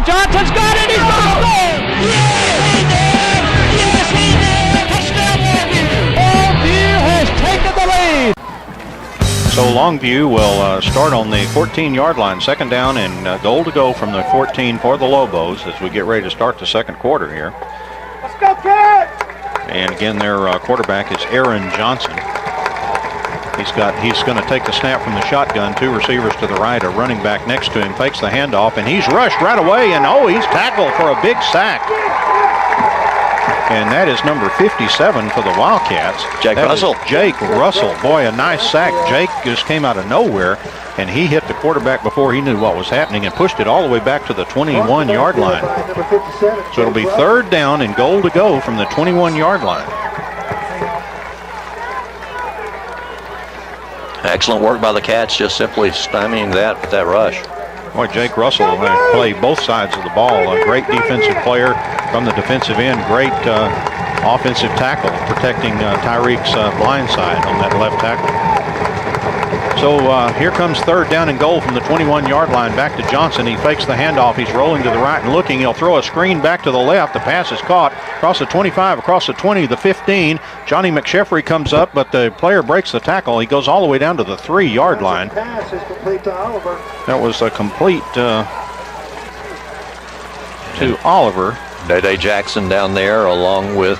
Johnson's got it. He's going to score. Yes, he did. Yes, he did. Touchdown, Longview. Longview has taken the lead. So Longview will start on the 14-yard line, second down and goal to go from the 14 for the Lobos as we get ready to start the second quarter here. Let's go, kid! And again, their quarterback is Aaron Johnson. He's going to take the snap from the shotgun. Two receivers to the right, a running back next to him, fakes the handoff, and he's rushed right away, and he's tackled for a big sack. And that is number 57 for the Wildcats. Jake Russell. Boy, a nice sack. Jake just came out of nowhere, and he hit the quarterback before he knew what was happening and pushed it all the way back to the 21-yard line. So it'll be third down and goal to go from the 21-yard line. Excellent work by the Cats, just simply stymieing that with that rush. Boy, Jake Russell played both sides of the ball. A great defensive player from the defensive end. Great offensive tackle, protecting Tyreek's blind side on that left tackle. So here comes third down and goal from the 21-yard line. Back to Johnson. He fakes the handoff. He's rolling to the right and looking. He'll throw a screen back to the left. The pass is caught across the 25, across the 20, the 15. Johnny McSheffrey comes up, but the player breaks the tackle. He goes all the way down to the 3-yard line. Pass is complete to Oliver. That was a complete to Oliver. Day Jackson down there, along with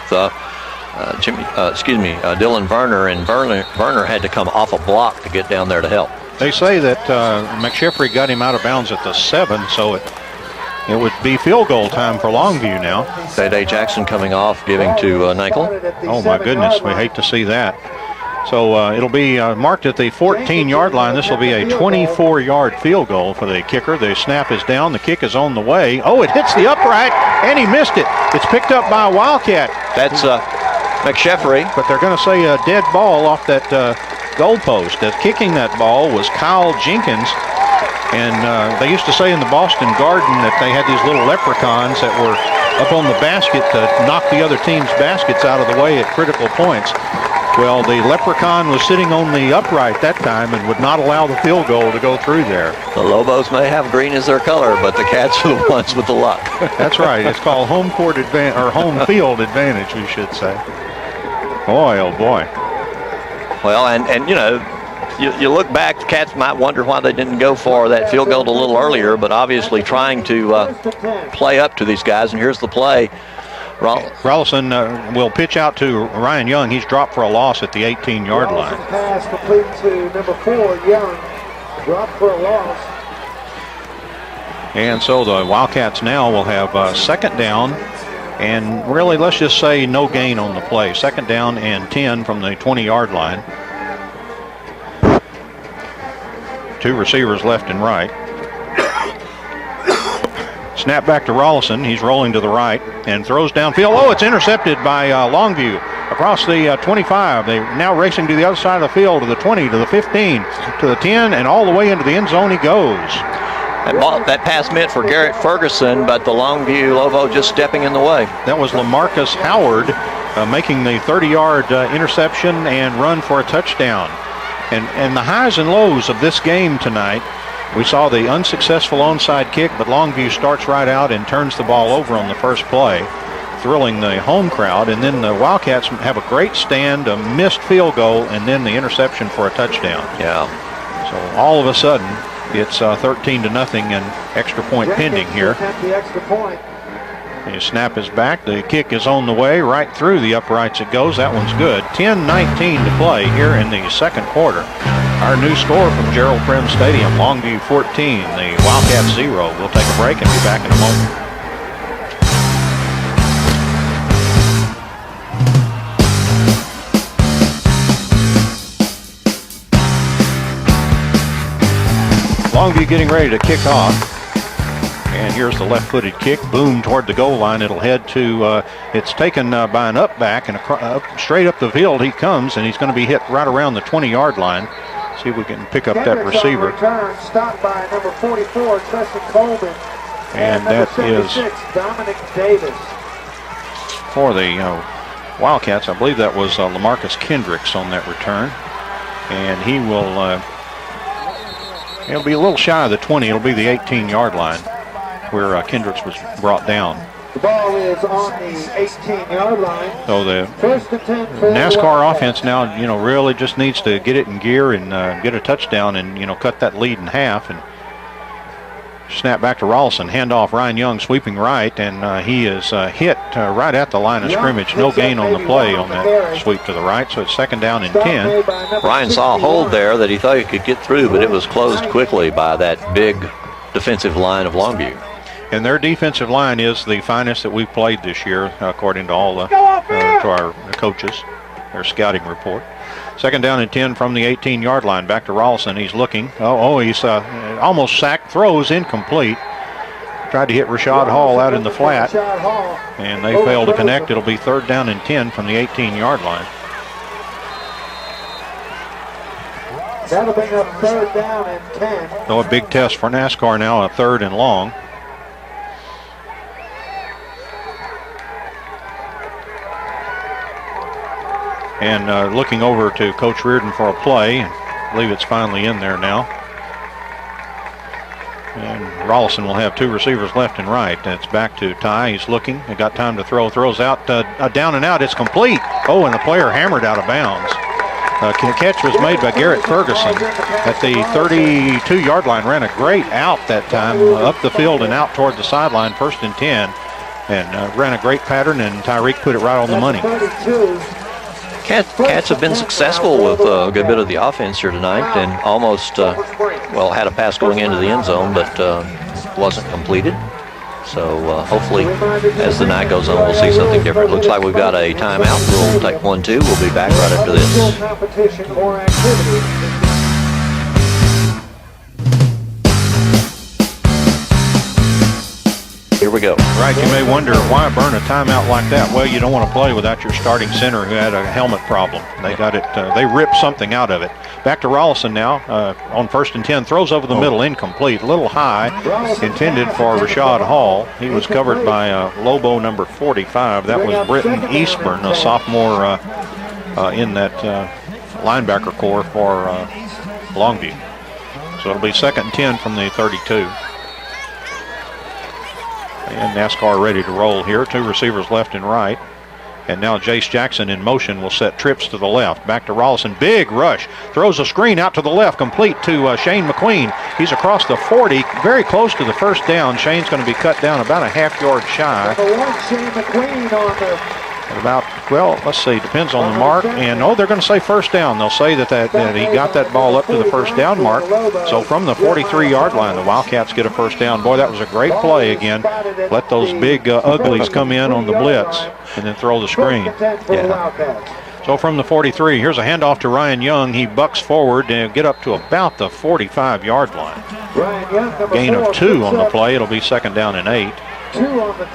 Dylan Verner, and Verner had to come off a block to get down there to help. They say that McSheffrey got him out of bounds at the 7, so it would be field goal time for Longview now. Day Jackson coming off, giving to Nankel. Oh my goodness, we hate to see that. So it'll be marked at the 14-yard line. This will be a 24-yard field goal for the kicker. The snap is down. The kick is on the way. Oh, it hits the upright, and he missed it. It's picked up by a Wildcat. That's McSheffrey. But they're going to say a dead ball off that goal post. Kicking that ball was Kyle Jenkins. And they used to say in the Boston Garden that they had these little leprechauns that were up on the basket to knock the other team's baskets out of the way at critical points. Well, the leprechaun was sitting on the upright that time and would not allow the field goal to go through there. The Lobos may have green as their color, but the Cats are the ones with the luck. That's right. It's called home court advantage, or home field advantage, we should say. Boy, oh boy. Well, and you know, you look back, the Cats might wonder why they didn't go for that field goal a little earlier, but obviously trying to play up to these guys, and here's the play. Rollison will pitch out to Ryan Young. He's dropped for a loss at the 18-yard line. Pass complete to number 4, Young. Dropped for a loss. And so the Wildcats now will have second down, and really, let's just say no gain on the play. Second down and 10 from the 20-yard line. Two receivers left and right. Snap back to Rollison. He's rolling to the right and throws downfield. Oh, it's intercepted by Longview across the 25. They're now racing to the other side of the field, to the 20, to the 15, to the 10, and all the way into the end zone he goes. That pass meant for Garrett Ferguson, but the Longview Lobo just stepping in the way. That was LaMarcus Howard making the 30-yard interception and run for a touchdown. And the highs and lows of this game tonight, we saw the unsuccessful onside kick, but Longview starts right out and turns the ball over on the first play, thrilling the home crowd. And then the Wildcats have a great stand, a missed field goal, and then the interception for a touchdown. Yeah. So all of a sudden, it's 13-0 and extra point pending here. The snap is back. The kick is on the way. Right through the uprights it goes. That one's good. 10:19 to play here in the second quarter. Our new score from Gerald Prim Stadium, Longview 14, the Wildcats 0. We'll take a break and be back in a moment. Longview getting ready to kick off. And here's the left-footed kick, boom toward the goal line. It'll head to, it's taken by an up back, and straight up the field he comes, and he's going to be hit right around the 20-yard line. See if we can pick up that receiver. Return, stopped by number 44, Tristan Coleman. And that is Dominic Davis. For the Wildcats. I believe that was LaMarcus Kendricks on that return. And he will, it'll be a little shy of the 20. It'll be the 18-yard line. where Kendricks was brought down. The ball is on the 18-yard line. So the First and 10 for NASCAR offense now, really just needs to get it in gear and get a touchdown and, cut that lead in half. And snap back to Rollison. Handoff, Ryan Young sweeping right, and he is hit right at the line of scrimmage. No gain on the play on that sweep to the right, so it's second down and 10. Ryan saw a hold there that he thought he could get through, but it was closed quickly by that big defensive line of Longview. And their defensive line is the finest that we've played this year, according to all to our coaches, their scouting report. Second down and 10 from the 18-yard line. Back to Rollison. He's looking. He's almost sacked. Throws incomplete. Tried to hit Rashad Hall out in the flat, and they failed to connect. It'll be third down and 10 from the 18-yard line. That'll bring up third down and 10. So a big test for NASCAR now, a third and long. And looking over to Coach Reardon for a play. I believe it's finally in there now. And Rollison will have two receivers left and right. It's back to Ty. He's looking. He got time to throw. Throws out down and out. It's complete. And the player hammered out of bounds. Catch was made by Garrett Ferguson at the 32-yard line. Ran a great out that time, up the field and out toward the sideline, first and 10. And ran a great pattern, and Tyreek put it right on the money. Cats have been successful with a good bit of the offense here tonight, and almost, had a pass going into the end zone, but wasn't completed. So hopefully, as the night goes on, we'll see something different. Looks like we've got a timeout. We'll take 1-2. We'll be back right after this. Competition or activity. Here we go. Right, you may wonder why burn a timeout like that. Well, you don't want to play without your starting center who had a helmet problem. They got it. They ripped something out of it. Back to Rollison now on first and 10. Throws over the middle, incomplete. A little high, intended for Rashad Hall. He was covered by Lobo number 45. That was Britton Eastburn, a sophomore in that linebacker corps for Longview. So it'll be second and 10 from the 32. And NASCAR ready to roll here. Two receivers left and right. And now Jace Jackson in motion will set trips to the left. Back to Rollison. Big rush. Throws a screen out to the left, complete to Shane McQueen. He's across the 40, very close to the first down. Shane's going to be cut down about a half-yard shy. Shane McQueen on the let's see, depends on the mark. And, they're going to say first down. They'll say that he got that ball up to the first down mark. So from the 43-yard line, the Wildcats get a first down. Boy, that was a great play again. Let those big uglies come in on the blitz and then throw the screen. Yeah. So from the 43, here's a handoff to Ryan Young. He bucks forward and get up to about the 45-yard line. Gain of 2 on the play. It'll be second down and 8. 2 on the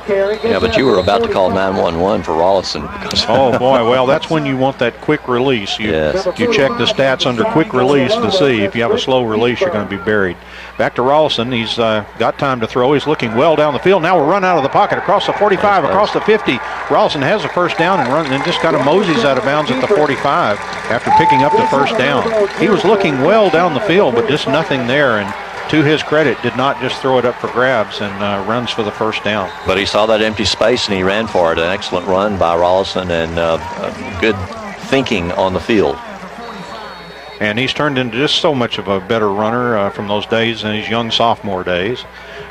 carry. Yeah, but you were about to call 911 for Rollison. Oh, boy. Well, that's when you want that quick release. You check the stats under quick release to see if you have a slow release, you're going to be buried. Back to Rollison. He's got time to throw. He's looking well down the field. Now we'll run out of the pocket across the 45, across the 50. Rollison has a first down and just kind of moseys out of bounds at the 45 after picking up the first down. He was looking well down the field, but just nothing there. And to his credit, did not just throw it up for grabs and runs for the first down. But he saw that empty space and he ran for it. An excellent run by Rollison and good thinking on the field. And he's turned into just so much of a better runner from those days in his young sophomore days.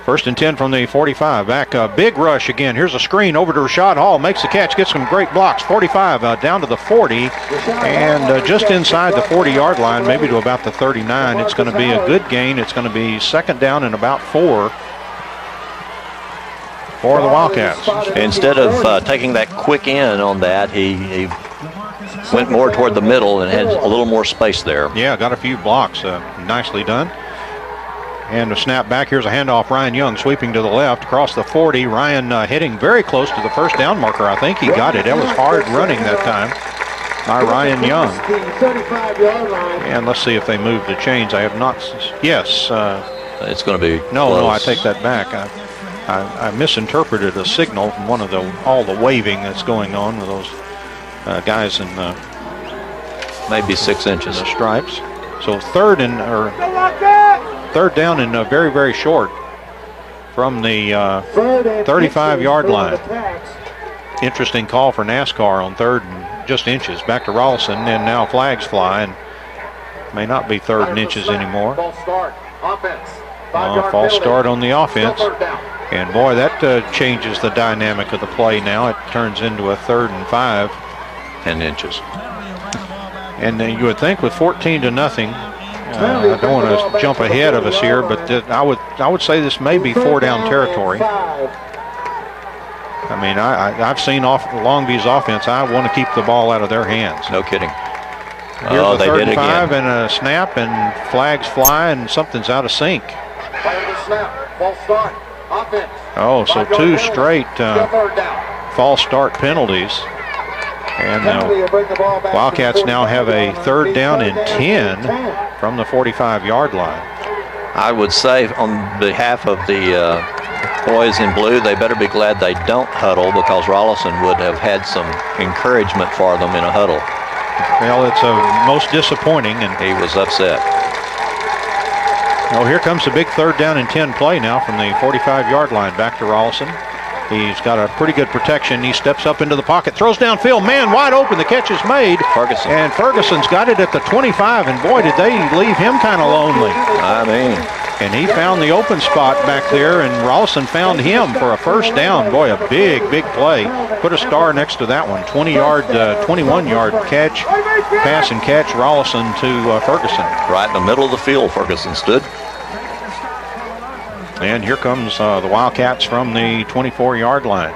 First and 10 from the 45. Back, big rush again. Here's a screen over to Rashad Hall. Makes the catch, gets some great blocks. 45 down to the 40. And just inside the 40-yard line, maybe to about the 39. It's going to be a good gain. It's going to be second down and about 4 for the Wildcats. Instead of taking that quick in on that, he went more toward the middle and had a little more space there. Yeah, got a few blocks. Nicely done. And a snap back. Here's a handoff. Ryan Young sweeping to the left across the 40. Ryan heading very close to the first down marker. I think he got it. That was hard running that time by Ryan Young. And let's see if they move the chains. I have not. Yes. It's going to be No, I take that back. I misinterpreted a signal from one of all the waving that's going on with those guys in maybe 6 inches. The stripes. So third down and very, very short from the 35-yard line. Interesting call for NASCAR on 3rd and just inches. Back to Rollison, and now flags fly, and may not be 3rd and inches anymore. False start. Offense. False start on the offense. And boy, that changes the dynamic of the play now. It turns into a 3rd and 5. 10 inches. And you would think with 14-0, I don't want to jump ahead of us here, but I would say this may be 4-down territory. I mean, I've seen Longview's offense. I want to keep the ball out of their hands. No kidding. Here's a they 3rd did and 5 again. and a snap, and flags fly, and something's out of sync. Oh, so 2 straight false start penalties. And Wildcats now have a 3rd down and 10 from the 45-yard line. I would say on behalf of the boys in blue, they better be glad they don't huddle, because Rollison would have had some encouragement for them in a huddle. Well, it's most disappointing, and he was upset. Oh, here comes the big 3rd down and 10 play now from the 45-yard line. Back to Rollison. He's got a pretty good protection. He steps up into the pocket, throws downfield. Man, wide open. The catch is made. Ferguson. And Ferguson's got it at the 25, and boy, did they leave him kind of lonely. I mean. And he found the open spot back there, and Rollison found him for a 1st down. Boy, a big play. Put a star next to that one. 21-yard catch, pass and catch, Rollison to Ferguson. Right in the middle of the field, Ferguson stood. And here comes the Wildcats from the 24-yard line.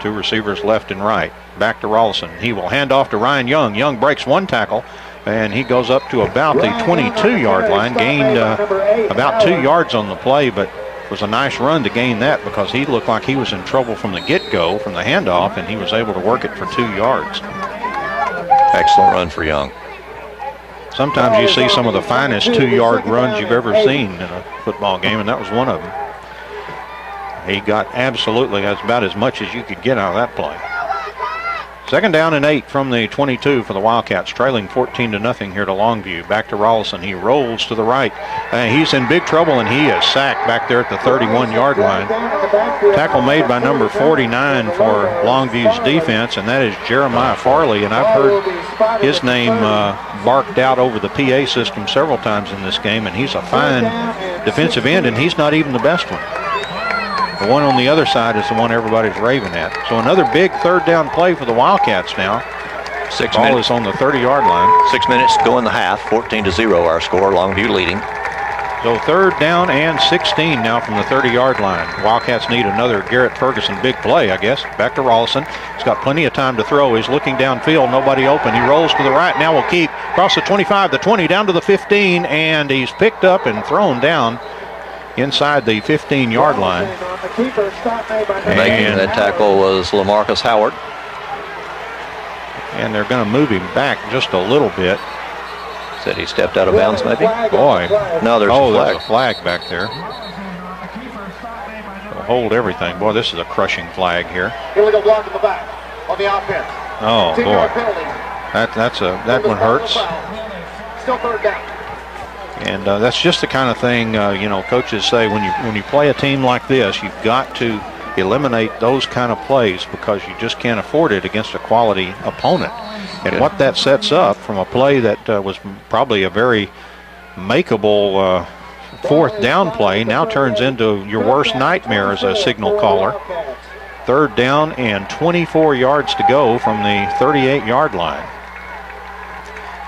2 receivers left and right. Back to Rollison. He will hand off to Ryan Young. Young breaks 1 tackle, and he goes up to about the 22-yard line. Gained about 2 yards on the play, but it was a nice run to gain that, because he looked like he was in trouble from the get-go, from the handoff, and he was able to work it for 2 yards. Excellent run for Young. Sometimes you see some of the finest 2-yard runs you've ever seen in a football game, and that was one of them. He got that's about as much as you could get out of that play. 2nd down and 8 from the 22 for the Wildcats, trailing 14-0 here to Longview. Back to Rollison. He rolls to the right. He's in big trouble, and he is sacked back there at the 31-yard line. Tackle made by number 49 for Longview's defense, and that is Jeremiah Farley. And I've heard his name barked out over the PA system several times in this game, and he's a fine defensive end, and he's not even the best one. The one on the other side is the one everybody's raving at. So another big 3rd down play for the Wildcats now. 6 Ball minutes. is on the 30-yard line. 6 minutes to go in the half. 14-0 our score. Longview leading. So 3rd down and 16 now from the 30-yard line. Wildcats need another Garrett Ferguson big play, I guess. Back to Rollison. He's got plenty of time to throw. He's looking downfield. Nobody open. He rolls to the right. Now will keep. Across the 25, the 20, down to the 15, and he's picked up and thrown down inside the 15-yard line. Making that tackle was LaMarcus Howard. And they're going to move him back just a little bit. Said he stepped out of bounds, maybe? Boy. No, there's a flag. There's a flag back there. They'll hold everything. Boy, this is a crushing flag here. Illegal block in the back on the offense. Oh, boy. That one hurts. Still 3rd down. And that's just the kind of thing, coaches say when you play a team like this, you've got to eliminate those kind of plays, because you just can't afford it against a quality opponent. And what that sets up from a play that was probably a very makeable 4th down play now turns into your worst nightmare as a signal caller. 3rd down and 24 yards to go from the 38-yard line.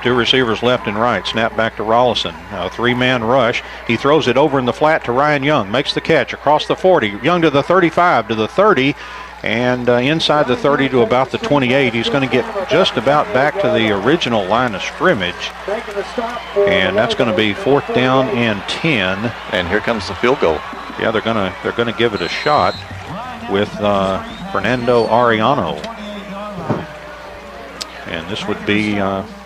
2 receivers left and right. Snap back to Rollison. A 3-man rush. He throws it over in the flat to Ryan Young. Makes the catch across the 40. Young to the 35, to the 30, and inside the 30 to about the 28. He's going to get just about back to the original line of scrimmage. And that's going to be 4th down and 10. And here comes the field goal. Yeah, they're going to give it a shot with Fernando Arellano. And this would be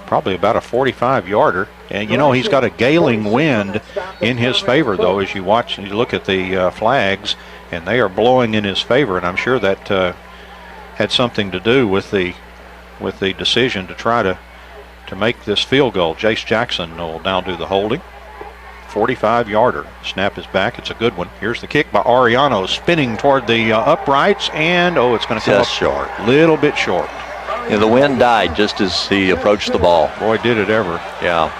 probably about a 45-yarder. And, he's got a galing wind in his favor, though, as you look at the flags, and they are blowing in his favor. And I'm sure that had something to do with the decision to try to make this field goal. Jace Jackson will now do the holding. 45-yarder. Snap is back. It's a good one. Here's the kick by Ariano, spinning toward the uprights, and it's going to come just up short. A little bit short. Yeah, the wind died just as he approached the ball. Boy, did it ever. Yeah.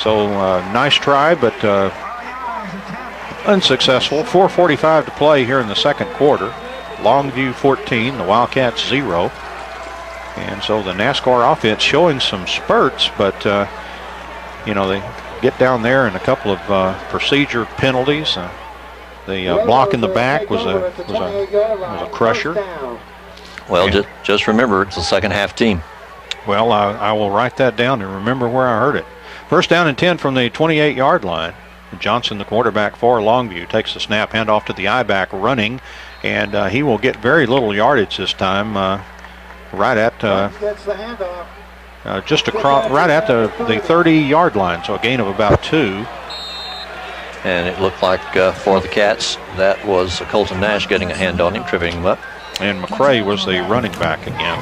So nice try, but unsuccessful. 4:45 to play here in the second quarter. Longview 14, the Wildcats 0. And so the NASCAR offense showing some spurts, but they get down there and a couple of procedure penalties. The block in the back was a crusher. Well, just remember, it's a second half team. Well, I will write that down and remember where I heard it. First down and 10 from the 28-yard line. Johnson, the quarterback for Longview, takes the snap, handoff to the I-back running, and he will get very little yardage this time, right at just across, right at the 30-yard line, so a gain of about 2. And it looked like for the Cats, that was Colton Nash getting a hand on him, tripping him up. And McCray was the running back again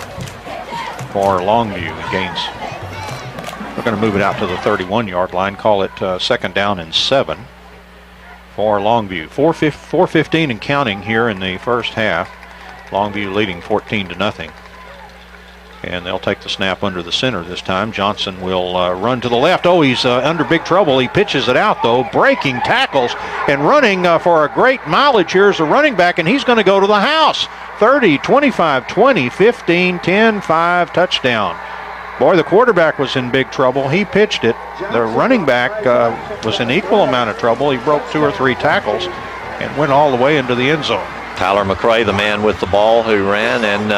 for Longview. Gains. We're going to move it out to the 31-yard line, call it second down and 7 for Longview. 4:15 and counting here in the first half. Longview leading 14-0. And they'll take the snap under the center this time. Johnson will run to the left. He's under big trouble. He pitches it out, though, breaking tackles and running for a great mileage. Here's a running back, and he's going to go to the house. 30, 25, 20, 15, 10, 5, touchdown. Boy, the quarterback was in big trouble. He pitched it. The running back was in equal amount of trouble. He broke 2 or 3 tackles and went all the way into the end zone. Tyler McCray, the man with the ball who ran, and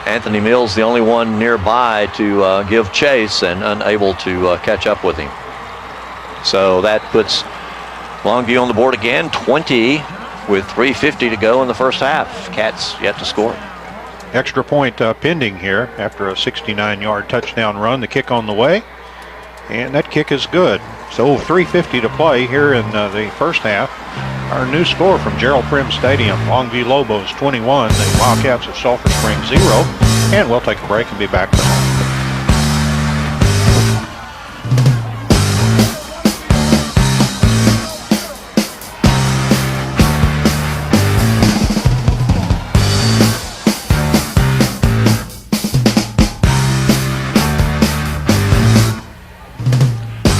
Anthony Mills, the only one nearby to give chase and unable to catch up with him. So that puts Longview on the board again, 20 with 3:50 to go in the first half. Cats yet to score. Extra point pending here after a 69-yard touchdown run. The kick on the way, and that kick is good. So 3:50 to play here in the first half. Our new score from Gerald Prim Stadium: Longview Lobos 21, the Wildcats of Sulphur Springs 0. And we'll take a break and be back to home.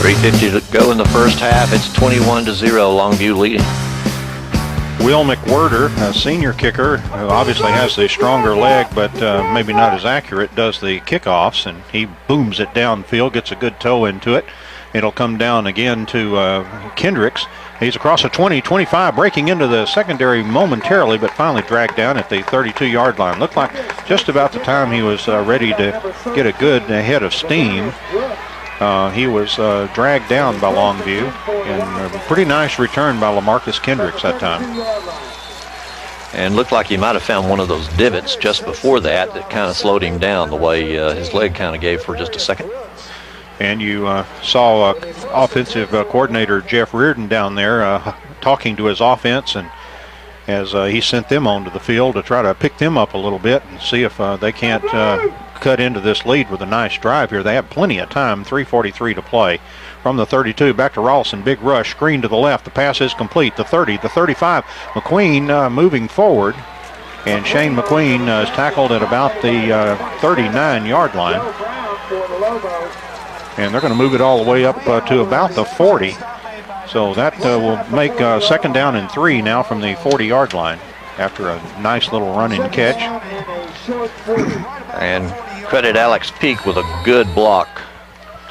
3:50 to go in the first half. It's 21-0, Longview leading. Will McWhirter, a senior kicker, who obviously has the stronger leg, but maybe not as accurate, does the kickoffs, and he booms it downfield, gets a good toe into it. It'll come down again to Kendricks. He's across the 20, 25, breaking into the secondary momentarily, but finally dragged down at the 32-yard line. Looked like just about the time he was ready to get a good head of steam. He was dragged down by Longview, and a pretty nice return by LaMarcus Kendricks that time. And looked like he might have found one of those divots just before that kind of slowed him down, the way his leg kind of gave for just a second. And you saw offensive coordinator Jeff Reardon down there talking to his offense, and as he sent them onto the field to try to pick them up a little bit and see if they can't cut into this lead with a nice drive here. They have plenty of time, 3:43 to play. From the 32, back to Rawlson, big rush, screen to the left, the pass is complete, the 30, the 35, McQueen moving forward, and Shane McQueen is tackled at about the 39-yard line. And they're going to move it all the way up to about the 40. So that will make second down and 3 now from the 40-yard line after a nice little running catch. And credit Alex Peak with a good block.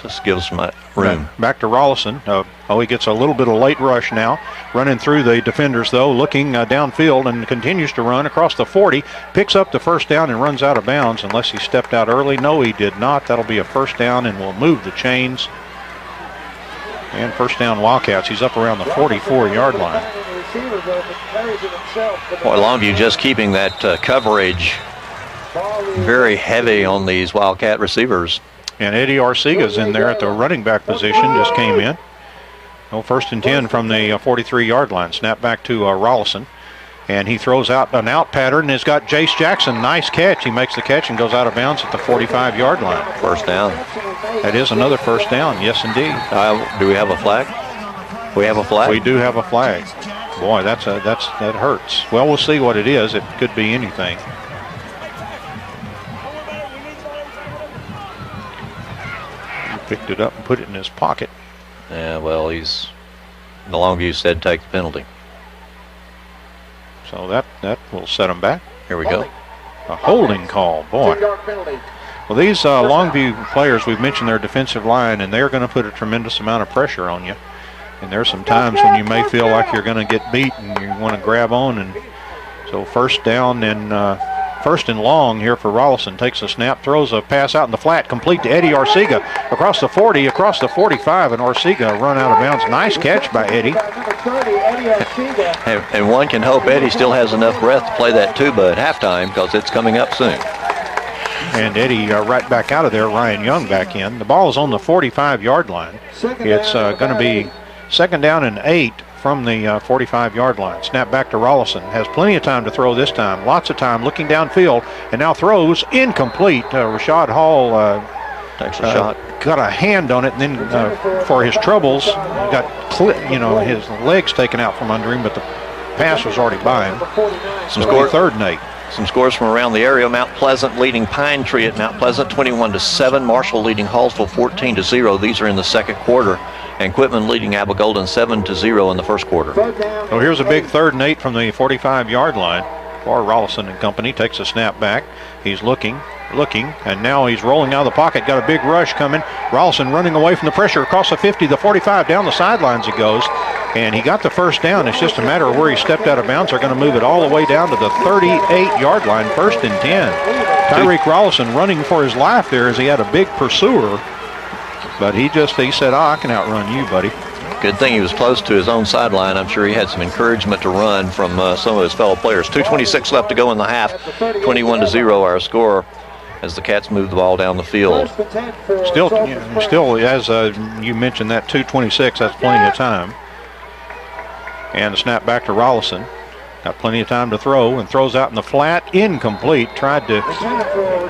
Just gives him room. Back to Rawlson. He gets a little bit of late rush now. Running through the defenders, though, looking downfield and continues to run across the 40. Picks up the first down and runs out of bounds unless he stepped out early. No, he did not. That'll be a first down, and we'll move the chains. And first down Wildcats. He's up around the 44-yard line. Boy, Longview just keeping that coverage very heavy on these Wildcat receivers. And Eddie Arciga's in there at the running back position, just came in. First and 10 from the 43-yard line. Snap back to Rawlson. And he throws out an out pattern and has got Jace Jackson. Nice catch. He makes the catch and goes out of bounds at the 45-yard line. First down. That is another first down. Yes, indeed. Do we have a flag? We have a flag? We do have a flag. Boy, that hurts. Well, we'll see what it is. It could be anything. He picked it up and put it in his pocket. Yeah, well, the Longview said take the penalty. So that will set him back. Here we go. A holding call, boy. Well, these Longview players, we've mentioned their defensive line, and they're going to put a tremendous amount of pressure on you. And there's some times when you may feel like you're going to get beat and you want to grab on. And so first down and first and long here for Rollison. Takes a snap, throws a pass out in the flat, complete to Eddie Orsiga. Across the 40, across the 45, and Orsiga run out of bounds. Nice catch by Eddie. And one can hope Eddie still has enough breath to play that tuba at halftime because it's coming up soon. And Eddie right back out of there, Ryan Young back in. The ball is on the 45-yard line. It's going to be second down and 8 from the 45-yard line. Snap back to Rollison. Has plenty of time to throw this time. Lots of time looking downfield, and now throws incomplete. Rashad Hall takes a shot. Got a hand on it, and then for his troubles, got his legs taken out from under him, but the pass was already by him. Some score, third and 8. Some scores from around the area. Mount Pleasant leading Pine Tree at Mount Pleasant 21-7. Marshall leading Hallsville 14-0. These are in the second quarter. And Quitman leading Apple Golden 7-0 in the first quarter. So here's a big third and 8 from the 45-yard line. For Rollison and company, takes a snap back. He's looking, and now he's rolling out of the pocket. Got a big rush coming. Rollison running away from the pressure across the 50, the 45, down the sidelines he goes. And he got the first down. It's just a matter of where he stepped out of bounds. They're going to move it all the way down to the 38-yard line, first and 10. Tyreek Rollison running for his life there as he had a big pursuer. But he said, I can outrun you, buddy. Good thing he was close to his own sideline. I'm sure he had some encouragement to run from some of his fellow players. 2:26 left to go in the half. 21-0 our score as the Cats move the ball down the field. Still as you mentioned, that 2:26, that's plenty of time. And a snap back to Rollison. Got plenty of time to throw, and throws out in the flat. Incomplete. Tried to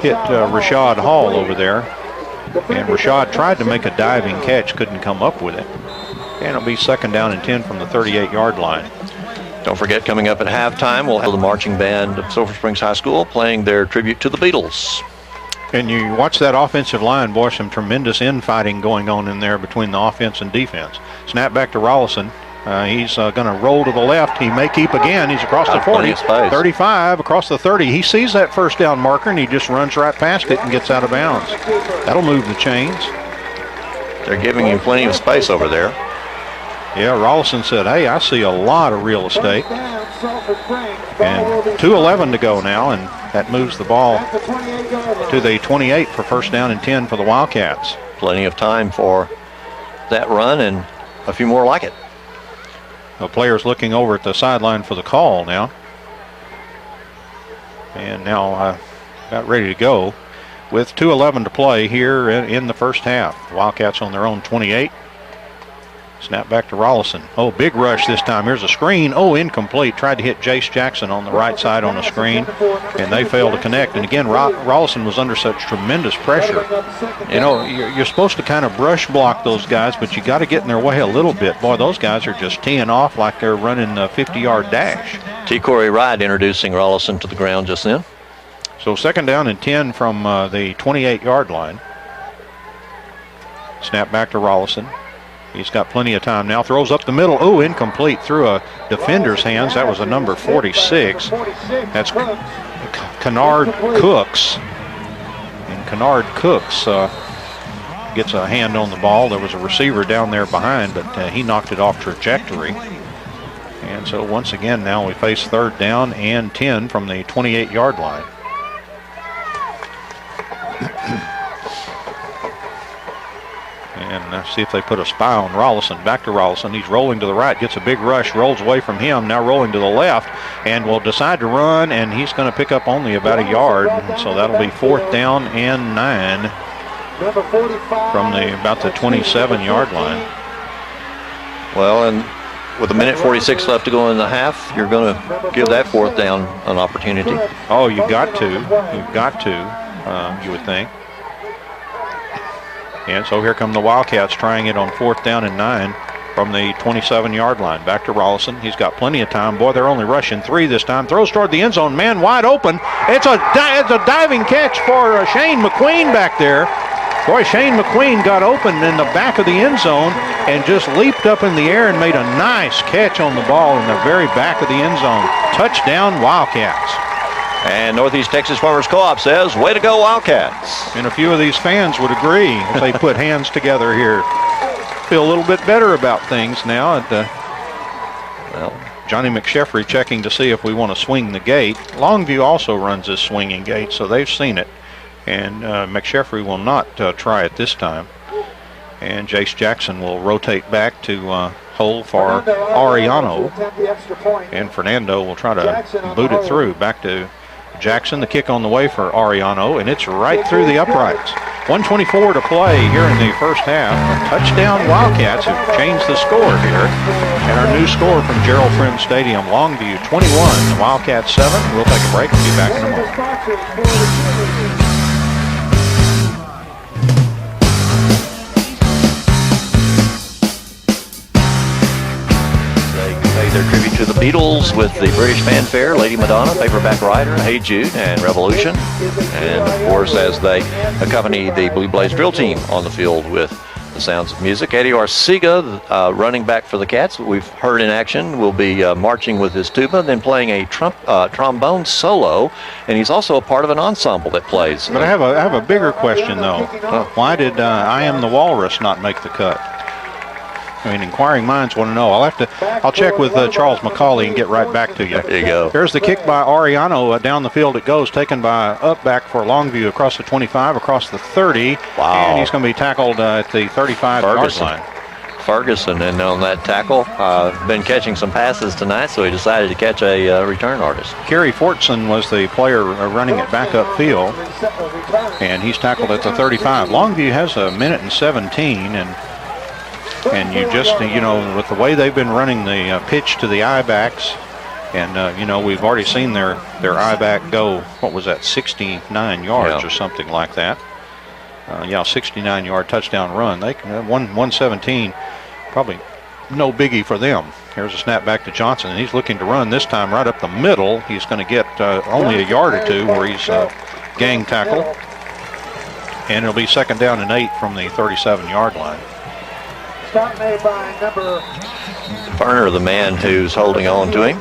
hit Rashad Hall over there. And Rashad tried to make a diving catch, couldn't come up with it. And it'll be second down and 10 from the 38-yard line. Don't forget, coming up at halftime, we'll have the marching band of Sulphur Springs High School playing their tribute to the Beatles. And you watch that offensive line, boy, some tremendous infighting going on in there between the offense and defense. Snap back to Rollison. He's going to roll to the left. He may keep again. He's across the 40, 35, across the 30. He sees that first down marker, and he just runs right past it and gets out of bounds. That'll move the chains. They're giving him plenty of space over there. Yeah, Rollison said, hey, I see a lot of real estate. And 2:11 to go now, and that moves the ball to the 28 for first down and 10 for the Wildcats. Plenty of time for that run and a few more like it. The players looking over at the sideline for the call now. And now about ready to go with 2:11 to play here in the first half. The Wildcats on their own 28. Snap back to Rollison. Oh, big rush this time. Here's a screen. Oh, incomplete. Tried to hit Jace Jackson on the right side on a screen, and they failed to connect. And again, Rollison was under such tremendous pressure. You know, you're supposed to kind of brush block those guys, but you got to get in their way a little bit. Boy, those guys are just teeing off like they're running a 50-yard dash. T. Corey Wright introducing Rollison to the ground just then. So second down and 10 from the 28-yard line. Snap back to Rollison. He's got plenty of time now. Throws up the middle. Oh, incomplete through a defender's hands. That was a number 46. That's Kennard Cooks. And Kennard Cooks gets a hand on the ball. There was a receiver down there behind, but he knocked it off trajectory. And so once again, now we face third down and 10 from the 28-yard line. And see if they put a spy on Rollison. Back to Rollison. He's rolling to the right, gets a big rush, rolls away from him, now rolling to the left, and will decide to run, and he's going to pick up only about a yard. So that'll be fourth down and 9 from about the 27-yard line. Well, and with a minute 46 left to go in the half, you're going to give that fourth down an opportunity. Oh, you've got to. You've got to, you would think. And so here come the Wildcats trying it on 4th down and 9 from the 27-yard line. Back to Rollison. He's got plenty of time. Boy, they're only rushing 3 this time. Throws toward the end zone. Man wide open. It's a diving catch for Shane McQueen back there. Boy, Shane McQueen got open in the back of the end zone and just leaped up in the air and made a nice catch on the ball in the very back of the end zone. Touchdown, Wildcats. And Northeast Texas Farmers Co-op says, way to go, Wildcats. And a few of these fans would agree if they put hands together here. Feel a little bit better about things now. Well, Johnny McSheffrey checking to see if we want to swing the gate. Longview also runs this swinging gate, so they've seen it. And McSheffrey will not try it this time. And Jace Jackson will rotate back to hole for Ariano. And Fernando will try to boot it through. Back to Jackson, the kick on the way for Ariano, and it's right through the uprights. 1:24 to play here in the first half. Touchdown Wildcats have changed the score here. And our new score from Gerald Prim Stadium, Longview 21, Wildcats 7. We'll take a break and be back in a moment. Their tribute to the Beatles with the British fanfare, Lady Madonna, Paperback Writer, Hey Jude, and Revolution. And of course, as they accompany the Blue Blaze drill team on the field with the sounds of music. Eddie Arcega, running back for the Cats, we've heard in action, will be marching with his tuba, then playing a trombone solo, and he's also a part of an ensemble that plays. But I have a bigger question, though. Why did I Am the Walrus not make the cut? I mean, inquiring minds want to know. I'll check with Charles McCauley and get right back to you. There you go. There's the kick by Ariano. Down the field it goes, taken by back for Longview across the 25, across the 30. Wow. And he's going to be tackled at the 35-yard line. Ferguson, and on that tackle, been catching some passes tonight, so he decided to catch a return artist. Kerry Fortson was the player running it back upfield, and he's tackled at the 35. Longview has a minute and 17, and you just, with the way they've been running the pitch to the I-backs, and, we've already seen their I-back go, 69 yards or something like that. 69-yard touchdown run. They can 117, probably no biggie for them. Here's a snap back to Johnson, and he's looking to run this time right up the middle. He's going to get only a yard or two where he's gang tackled. And it'll be 2nd down and 8 from the 37-yard line. Stop made by number Turner, the man who's holding on to him.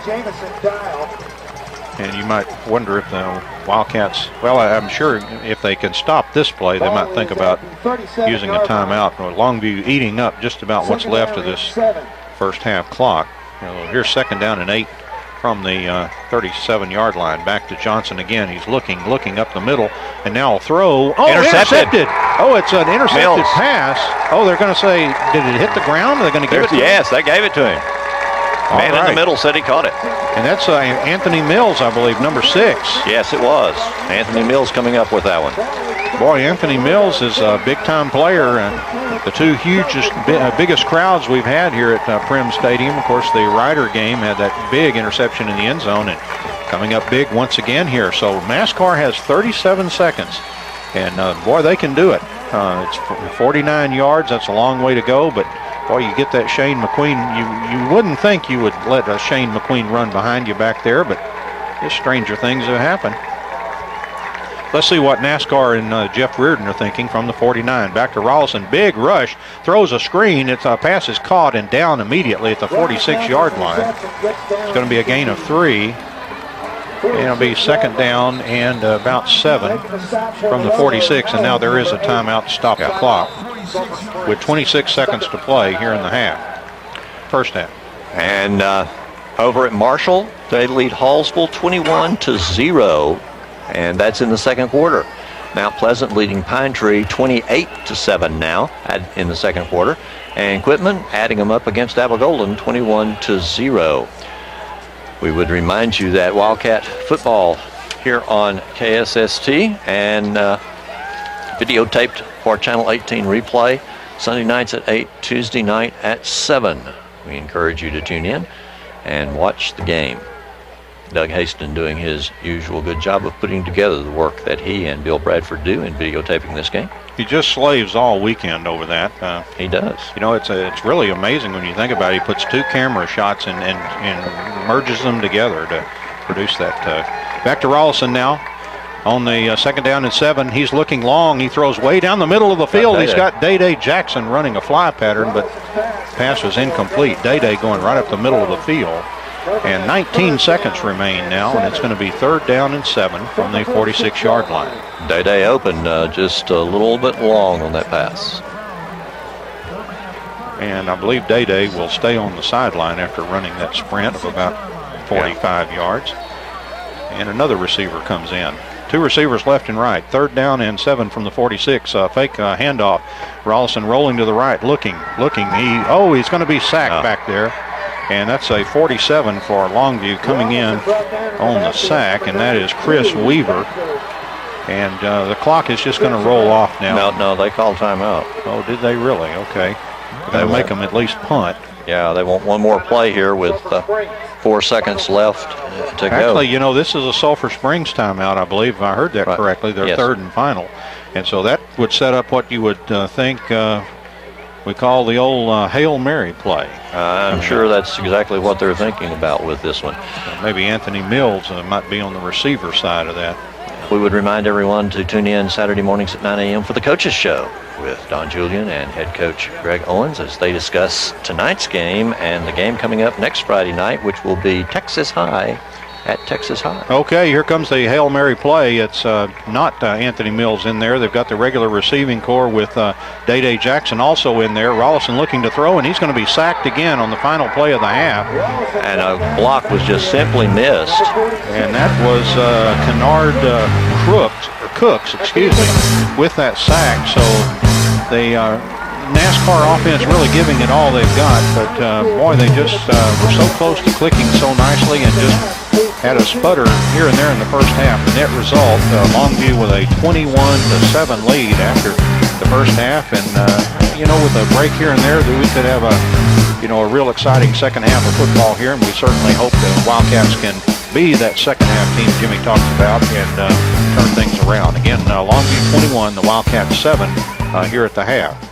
And you might wonder if the Wildcats, well, I'm sure if they can stop this play, they might think about using a timeout. Longview eating up just about what's left of this first half clock. Here's 2nd down and 8 from the 37-yard line. Back to Johnson again. He's looking up the middle, and now a throw. Oh, intercepted. Oh, it's an intercepted pass. Oh, they're going to say, did it hit the ground? Are they going to give it to him? Yes, they gave it to him. Man in the middle said he caught it. And that's Anthony Mills, I believe, number 6. Yes, it was. Anthony Mills coming up with that one. Boy, Anthony Mills is a big-time player. The two biggest crowds we've had here at Prim Stadium. Of course, the Ryder game had that big interception in the end zone, and coming up big once again here. So NASCAR has 37 seconds, and boy, they can do it. It's 49 yards. That's a long way to go, but boy, you get that Shane McQueen. You wouldn't think you would let a Shane McQueen run behind you back there, but just stranger things have happened. Let's see what NASCAR and Jeff Reardon are thinking from the 49. Back to Rollison. Big rush. Throws a screen. It's a pass is caught and down immediately at the 46-yard line. It's going to be a gain of 3. And it'll be 2nd down and about 7 from the 46. And now there is a timeout to stop the clock with 26 seconds to play here in the first half. And over at Marshall, they lead Hallsville 21-0. And that's in the 2nd quarter. Mount Pleasant leading Pine Tree 28-7 now in the 2nd quarter. And Quitman adding them up against Apple Golden 21-0. We would remind you that Wildcat football here on KSST and videotaped for Channel 18 replay Sunday nights at 8, Tuesday night at 7. we encourage you to tune in and watch the game. Doug Haston doing his usual good job of putting together the work that he and Bill Bradford do in videotaping this game. He just slaves all weekend over that. He does. You know, it's really amazing when you think about it. He puts 2 camera shots and merges them together to produce that. Back to Rollison now on the 2nd down and 7. He's looking long. He throws way down the middle of the field. He's got Day Jackson running a fly pattern, but pass was incomplete. Day going right up the middle of the field. And 19 seconds remain now, and it's going to be 3rd down and 7 from the 46-yard line. Day opened just a little bit long on that pass. And I believe Day will stay on the sideline after running that sprint of about 45 yards. And another receiver comes in. 2 receivers left and right. 3rd down and 7 from the 46. Fake handoff. Rollison rolling to the right, looking. He's going to be sacked back there. And that's a 47 for Longview coming in on the sack, and that is Chris Weaver. And the clock is just going to roll off now. No, they called timeout. Oh, did they really? Okay. They'll make them at least punt. Yeah, they want one more play here with 4 seconds left to go. Actually, you know, this is a Sulphur Springs timeout, I believe, if I heard that correctly. They're 3rd and final. And so that would set up what you would think we call the old Hail Mary play. I'm sure that's exactly what they're thinking about with this one. Maybe Anthony Mills might be on the receiver side of that. We would remind everyone to tune in Saturday mornings at 9 a.m. for the Coaches Show with Don Julian and head coach Greg Owens as they discuss tonight's game and the game coming up next Friday night, which will be Texas High at Texas High. Okay, here comes the Hail Mary play. It's not Anthony Mills in there. They've got the regular receiving core with Day Jackson also in there. Rollison looking to throw, and he's going to be sacked again on the final play of the half. And a block was just simply missed. And that was Kennard Cooks, with that sack. So the NASCAR offense really giving it all they've got, but boy, they just were so close to clicking so nicely and just had a sputter here and there in the first half. The net result, Longview with a 21-7 lead after the first half, and you know, with a break here and there, we could have a real exciting second half of football here, and we certainly hope the Wildcats can be that second half team Jimmy talked about and turn things around. Again, Longview 21, the Wildcats 7 here at the half.